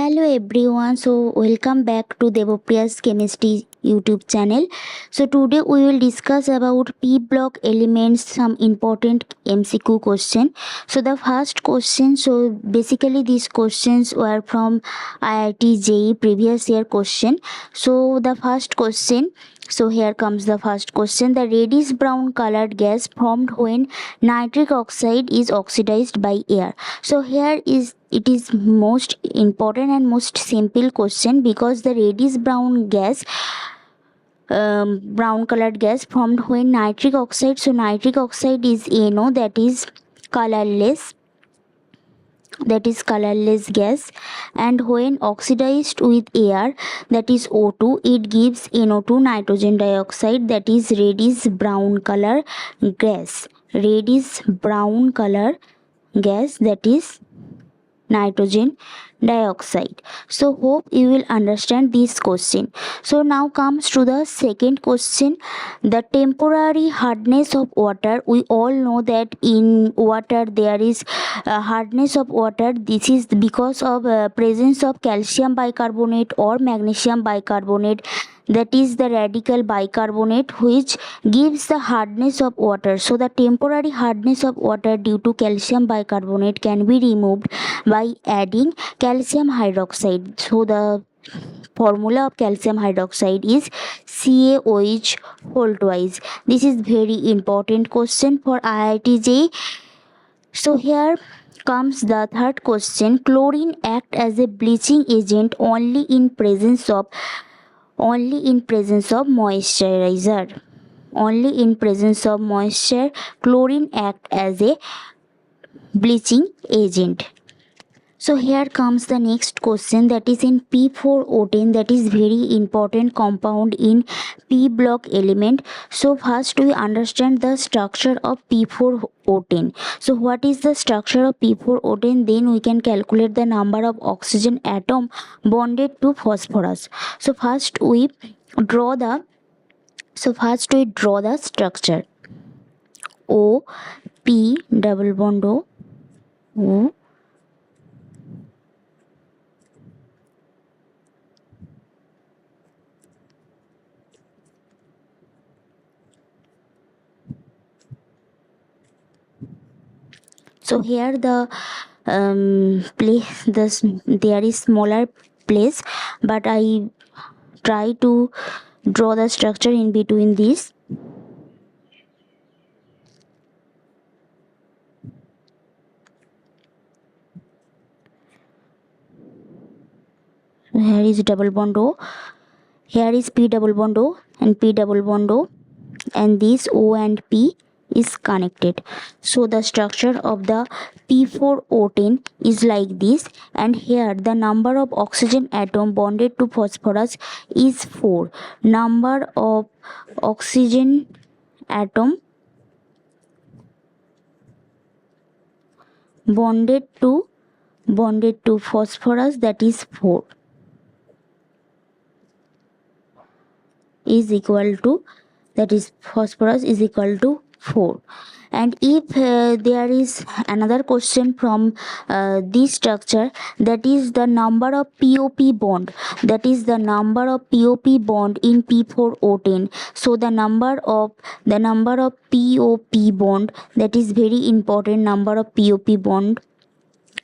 Hello everyone, so welcome back to Devopriya's Chemistry YouTube channel. So today we will discuss about P block elements, some important MCQ question. So the first question, so basically these questions were from IIT JEE previous year question. So the first question, so here comes the first question. The reddish brown colored gas formed when nitric oxide is oxidized by air. So here it is most important and most simple question, because the reddish brown gas, brown colored gas formed when nitric oxide, so nitric oxide is NO, colorless that is colorless gas, and when oxidized with air, that is O2, it gives NO2, nitrogen dioxide, that is reddish brown color gas, reddish brown color gas, that is nitrogen dioxide. So hope you will understand this question. So now comes to the second question. The temporary hardness of water. We all know that in water there is hardness of water. This is because of presence of calcium bicarbonate or magnesium bicarbonate, that is the radical bicarbonate, which gives the hardness of water. So the temporary hardness of water due to calcium bicarbonate can be removed by adding calcium hydroxide. So the formula of calcium hydroxide is CaOH whole twice. This is very important question for IIT JEE. So here comes the third question. Chlorine act as a bleaching agent only in presence of moisturizer. Only in presence of moisture, chlorine act as a bleaching agent. So here comes the next question, that is in P4O10, that is very important compound in P block element. So first we understand the structure of P4O10. So what is the structure of P4O10? Then we can calculate the number of oxygen atom bonded to phosphorus. So first we draw the structure. O, P, double bond O, so here the there is smaller place, but I try to draw the structure in between these. Here is double bond O, here is P double bond O and P double bond O, and this O and P is connected. So the structure of the P4O10 is like this, and here the number of oxygen atom bonded to phosphorus is 4. Number of oxygen atom bonded to phosphorus, that is 4, is equal to, that is phosphorus is equal to 4. And if there is another question from this structure, that is the number of POP bond, that is the number of POP bond in P4O10. So the number of POP bond, that is very important, number of POP bond,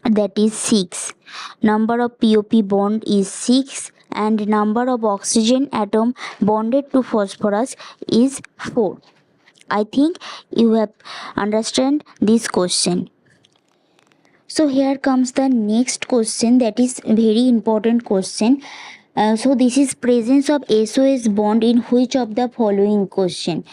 that is 6. Number of POP bond is 6, and number of oxygen atom bonded to phosphorus is 4. I think you have understand this question. So here comes the next question, that is very important question. So this is presence of SOS bond in which of the following question,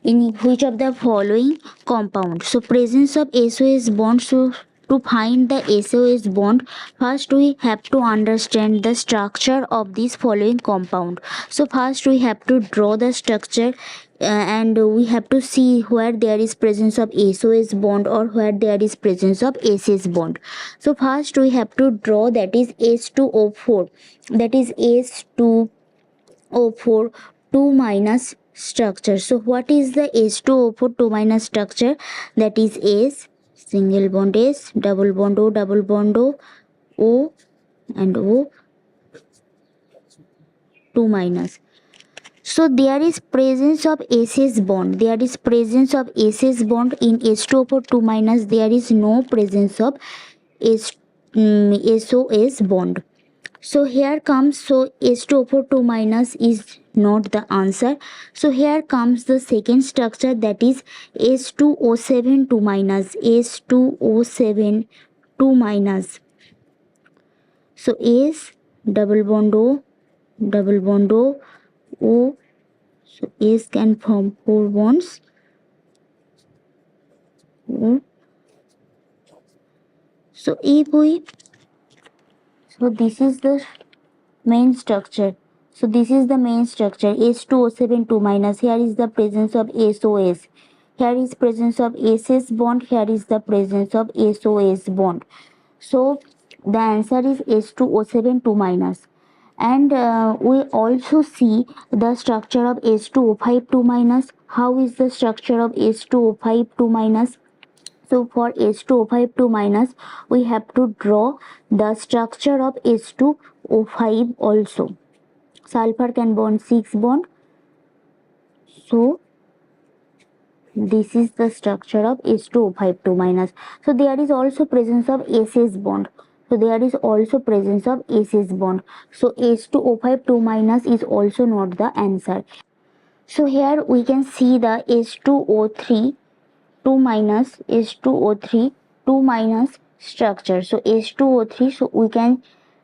in which of the following compound. So presence of SOS bond. So to find the SOS bond, first we have to understand the structure of this following compound. So first we have to draw the structure, and we have to see where there is presence of SOS bond or where there is presence of SS bond. So first we have to draw, that is H2O4, that is H2O4 2 minus structure. So what is the H2O4 2 minus structure? That is S, single bond S, double bond O, O, and O 2 minus. So there is presence of SS bond. There is presence of SS bond in H2O4 2 minus. There is no presence of SOS bond. So here comes, so H2O4 2 minus is not the answer. So here comes the second structure, that is H2O7 2 minus. H2O7 2 minus. So S double bond O, double bond O, O. So S can form 4 bonds. O. So if we, so this is the main structure. So this is the main structure, H2O7 2 minus. Here is the presence of SOS. Here is presence of SS bond. Here is the presence of SOS bond. So the answer is H2O7 2 minus. And we also see the structure of H2O5 2 minus. How is the structure of H2O5 2 minus? So for H2O5 2 minus, we have to draw the structure of H2O5 also. Sulfur can bond 6 bond. So this is the structure of H2O5 2 minus. So there is also presence of SS bond. So there is also presence of SS bond. So H2O5 2 minus is also not the answer. So here we can see the H2O3 2 minus, H2O3 2 minus structure. So H2O3, so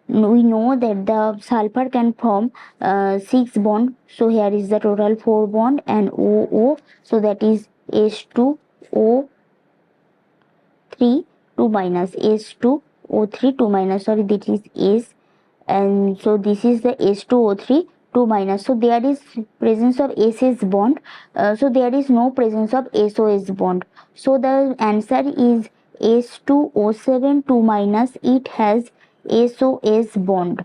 we know that the sulfur can form 6 bond. So here is the total 4 bond and OO. So that is H2O3 2 minus, H2O3 2 minus, sorry, that is S. And so this is the H2O3 2 minus. So there is presence of SS bond. So there is no presence of SOS bond. So the answer is H2O7 2 minus. It has SOS bond.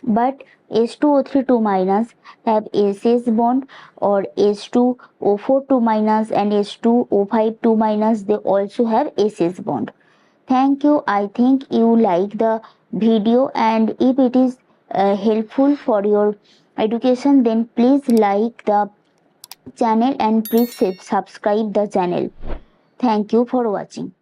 But H2O3 2 minus have SS bond, or H2O4 2 minus and H2O5 2 minus, they also have SS bond. Thank you. I think you like the video, and if it is helpful for your education, then please like the channel and please subscribe the channel. Thank you for watching.